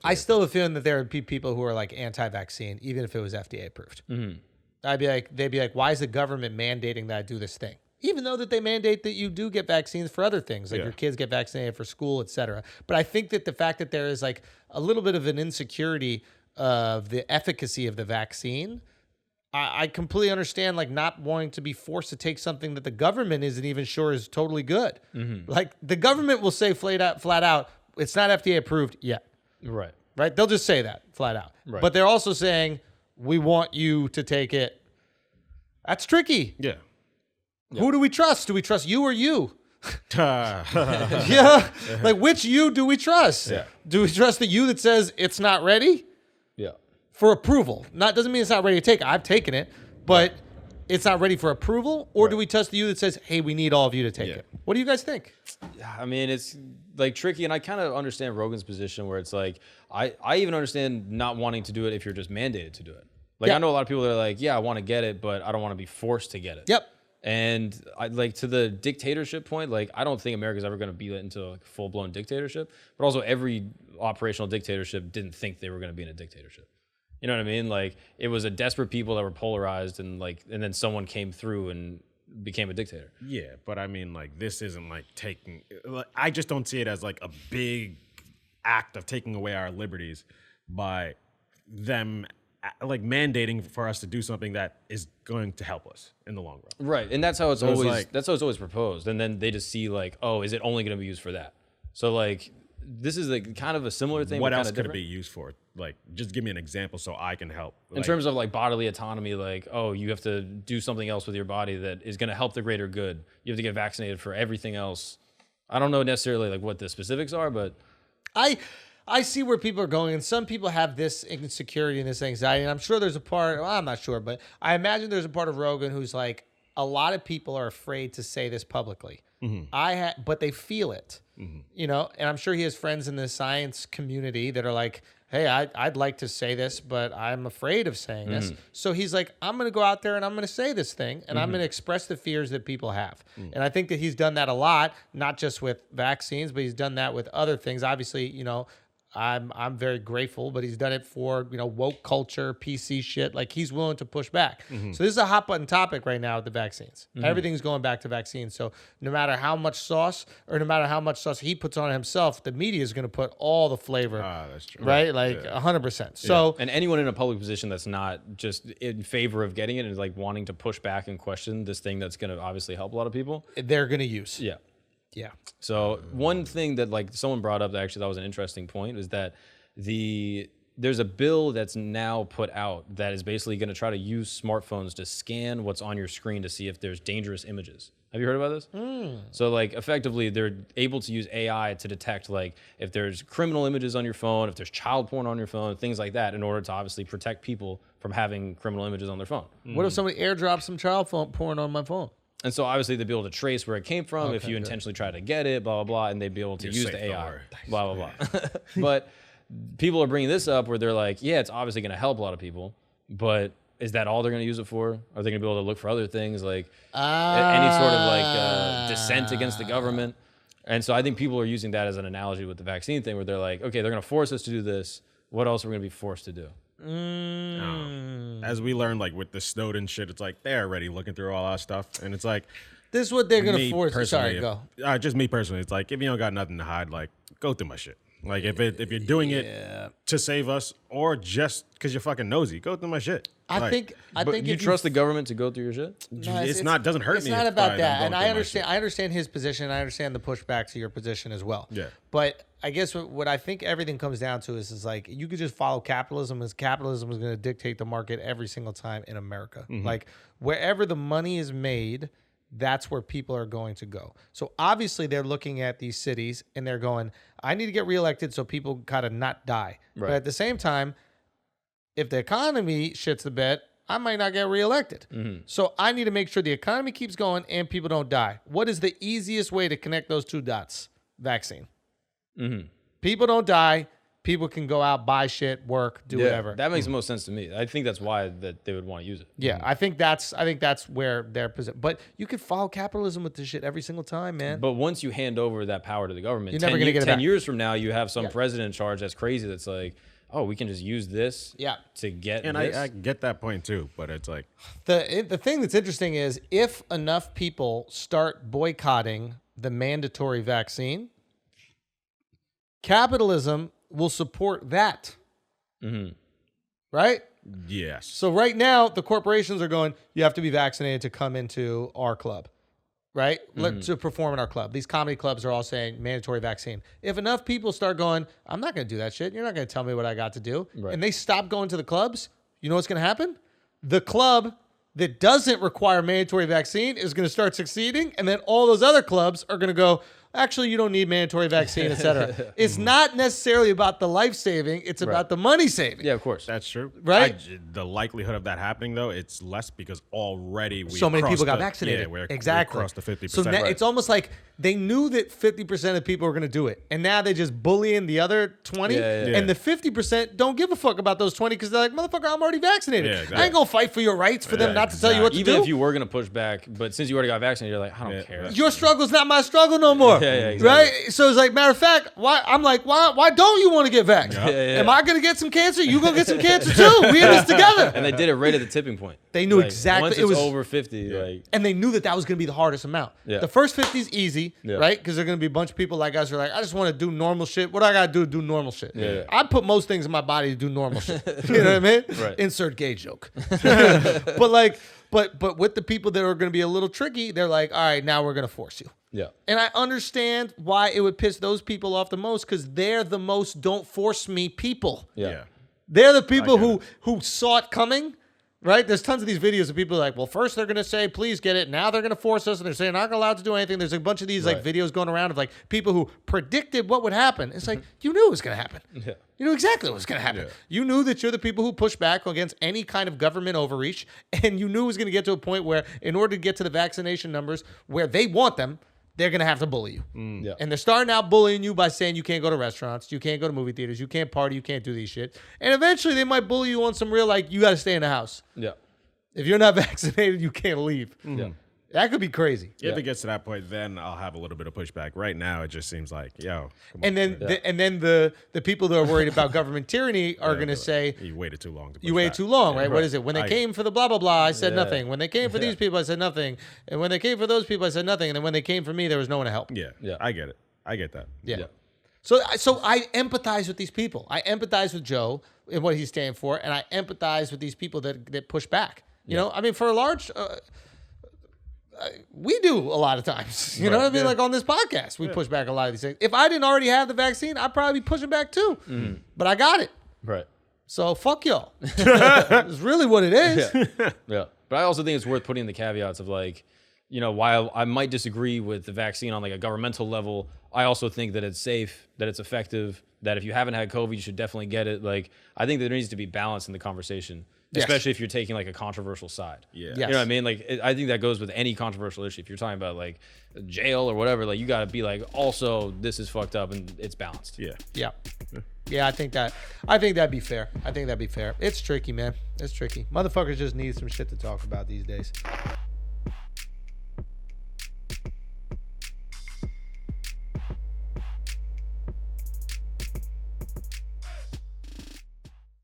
I still have a feeling that there would be people who are like anti-vaccine, even if it was FDA approved. Mm-hmm. They'd be like, why is the government mandating that I do this thing? Even though that they mandate that you do get vaccines for other things, like your kids get vaccinated for school, et cetera. But I think that the fact that there is like a little bit of an insecurity of the efficacy of the vaccine, I completely understand like not wanting to be forced to take something that the government isn't even sure is totally good. Mm-hmm. Like the government will say flat out, it's not FDA approved yet. Right. Right. They'll just say that flat out. Right. But they're also saying, we want you to take it. That's tricky. Yeah. Who do we trust? Do we trust you or you? Yeah. Like which you do we trust? Yeah. Do we trust the you that says it's not ready? Yeah. For approval. Doesn't mean it's not ready to take it. I've taken it, but it's not ready for approval. Or do we trust the you that says, hey, we need all of you to take it? What do you guys think? I mean, it's like tricky, and I kind of understand Rogan's position where it's like, I even understand not wanting to do it if you're just mandated to do it. Like, I know a lot of people that are like, yeah, I want to get it, but I don't want to be forced to get it. Yep. And I like to the dictatorship point, like I don't think America's ever going to be into like full-blown dictatorship, but also every operational dictatorship didn't think they were going to be in a dictatorship. You know what I mean? Like it was a desperate people that were polarized and then someone came through and became a dictator. Yeah, but I mean, like, this isn't like taking. I just don't see it as like a big act of taking away our liberties by them like mandating for us to do something that is going to help us in the long run. Right, and that's how it's So it's always like, that's how it's always proposed, and then they just see like, oh, is it only going to be used for that? So like, this is like kind of a similar thing. What but else kinda could it different. be used for? Like, just give me an example so I can help. In terms of like bodily autonomy, like, oh, you have to do something else with your body that is going to help the greater good. You have to get vaccinated for everything else. I don't know necessarily like what the specifics are, but I see where people are going, and some people have this insecurity and this anxiety, and I'm sure there's a part, well, I'm not sure, but I imagine there's a part of Rogan who's like, a lot of people are afraid to say this publicly. Mm-hmm. But they feel it, you know, and I'm sure he has friends in the science community that are like, hey, I'd like to say this, but I'm afraid of saying this. So he's like, I'm going to go out there and I'm going to say this thing, and I'm going to express the fears that people have. And I think that he's done that a lot, not just with vaccines, but he's done that with other things. Obviously, you know, I'm very grateful, but he's done it for, you know, woke culture, PC shit. Like he's willing to push back. So this is a hot button topic right now with the vaccines. Everything's going back to vaccines. So no matter how much sauce he puts on himself, the media is going to put all the flavor. That's true. Right? Like 100%. So, and anyone in a public position that's not just in favor of getting it and like wanting to push back and question this thing that's going to obviously help a lot of people, they're going to use. Yeah. Yeah. So one thing that like someone brought up that actually that was an interesting point is that there's a bill that's now put out that is basically going to try to use smartphones to scan what's on your screen to see if there's dangerous images. Have you heard about this? So like effectively they're able to use AI to detect like if there's criminal images on your phone, if there's child porn on your phone, things like that in order to obviously protect people from having criminal images on their phone. What if somebody airdrops some child porn on my phone? And so obviously they'd be able to trace where it came from if you intentionally try to get it, blah, blah, blah, and they'd be able to use the AI, blah, blah, blah. But people are bringing this up where they're like, yeah, it's obviously going to help a lot of people, but is that all they're going to use it for? Are they going to be able to look for other things like any sort of like dissent against the government? And so I think people are using that as an analogy with the vaccine thing where they're like, okay, they're going to force us to do this. What else are we going to be forced to do? As we learned, like with the Snowden shit, it's like they're already looking through all our stuff, and it's like this is what they're gonna force. Sorry, go. Just me personally, it's like if you don't got nothing to hide, like go through my shit. Like if you're doing it to save us or just because you're fucking nosy, go through my shit. I think you trust the government to go through your shit? No, it's not doesn't hurt me. It's not about that, and I understand his position. I understand the pushback to your position as well. Yeah, but I guess what I think everything comes down to is like you could just follow capitalism, as capitalism is going to dictate the market every single time in America. Like wherever the money is made, that's where people are going to go. So obviously they're looking at these cities and they're going, I need to get reelected so people kind of not die. Right. But at the same time, if the economy shits the bed, I might not get reelected. So I need to make sure the economy keeps going and people don't die. What is the easiest way to connect those two dots? Vaccine. People don't die. People can go out, buy shit, work, do whatever. That makes the most sense to me. I think that's why that they would want to use it. Yeah, I think that's where they're position. But you could follow capitalism with this shit every single time, man. But once you hand over that power to the government, You're never gonna get it 10 back. years from now, you have some president in charge that's crazy. That's like, oh, we can just use this to get And this. I get that point too, but it's like The thing that's interesting is if enough people start boycotting the mandatory vaccine, capitalism will support that. Right? yes. So right now, the corporations are going, you have to be vaccinated to come into our club, right? To perform in our club. These comedy clubs are all saying mandatory vaccine. If enough people start going, I'm not going to do that shit. You're not going to tell me what I got to do. Right. And they stop going to the clubs, you know what's going to happen? The club that doesn't require mandatory vaccine is going to start succeeding. And then all those other clubs are going to go, actually, you don't need mandatory vaccine, et cetera. It's not necessarily about the life saving. It's about the money saving. Yeah, of course. That's true. Right? The likelihood of that happening, though, it's less because already So many people got vaccinated. Yeah, we're exactly. across the 50%. So now right. it's almost like they knew that 50% of people were going to do it. And now they just bullying the other 20. Yeah. And the 50% don't give a fuck about those 20 because they're like, motherfucker, I'm already vaccinated. Yeah, exactly. I ain't going to fight for your rights for them not to tell you what to Even do. if you were going to push back, but since you already got vaccinated, you're like, I don't care. Your struggle's not my struggle no more. Exactly. Right? So it's like, matter of fact, why don't you want to get vaxxed? Am I going to get some cancer? You going to get some cancer too? We in this together. And they did it right at the tipping point. They knew exactly. Once it's over 50, like, and they knew that was going to be the hardest amount. Yeah. The first 50 is easy, right? Because they're going to be a bunch of people like us who are like, I just want to do normal shit. What do I got to do normal shit? Yeah. I put most things in my body to do normal shit. You know what I mean? Right. Insert gay joke. But with the people that are going to be a little tricky, they're like, all right, now we're going to force you. yeah. And I understand why it would piss those people off the most because they're the most don't force me people. Yeah. They're the people who saw it coming, right? There's tons of these videos of people like, well, first they're going to say, please get it. Now they're going to force us, and they're saying, not allowed to do anything. There's a bunch of these like videos going around of like people who predicted what would happen. It's like, you knew it was going to happen. Yeah. You knew exactly what was going to happen. Yeah. You knew that you're the people who push back against any kind of government overreach, and you knew it was going to get to a point where in order to get to the vaccination numbers where they want them, they're going to have to bully you. Yeah. And they're starting out bullying you by saying you can't go to restaurants, you can't go to movie theaters, you can't party, you can't do these shit. And eventually they might bully you on some real, like, you got to stay in the house. Yeah. If you're not vaccinated, you can't leave. Yeah. That could be crazy. If it gets to that point, then I'll have a little bit of pushback. Right now, it just seems like, yo. Come And on, then the people that are worried about government tyranny are going to say, you waited too long. To you push waited back. too long, right? Yeah, What is it? When they came for the blah, blah, blah, I said nothing. When they came for these people, I said nothing. And when they came for those people, I said nothing. And then when they came for me, there was no one to help. Yeah, I get it. I get that. Yeah. So I empathize with these people. I empathize with Joe and what he's standing for, and I empathize with these people that push back. You know, I mean, for a large, we do a lot of times. You know what I mean? Like on this podcast, we push back a lot of these things. If I didn't already have the vaccine, I'd probably be pushing back too. But I got it. Right. So fuck y'all. It's really what it is. Yeah. But I also think it's worth putting in the caveats of like, you know, while I might disagree with the vaccine on like a governmental level, I also think that it's safe, that it's effective, that if you haven't had COVID, you should definitely get it. Like, I think there needs to be balance in the conversation, especially if you're taking like a controversial side. Yeah. Yes. You know what I mean? Like, I think that goes with any controversial issue. If you're talking about like jail or whatever, like you got to be like, also this is fucked up and it's balanced. Yeah. Yeah. Yeah, I think that'd be fair. I think that'd be fair. It's tricky, man. It's tricky. Motherfuckers just need some shit to talk about these days.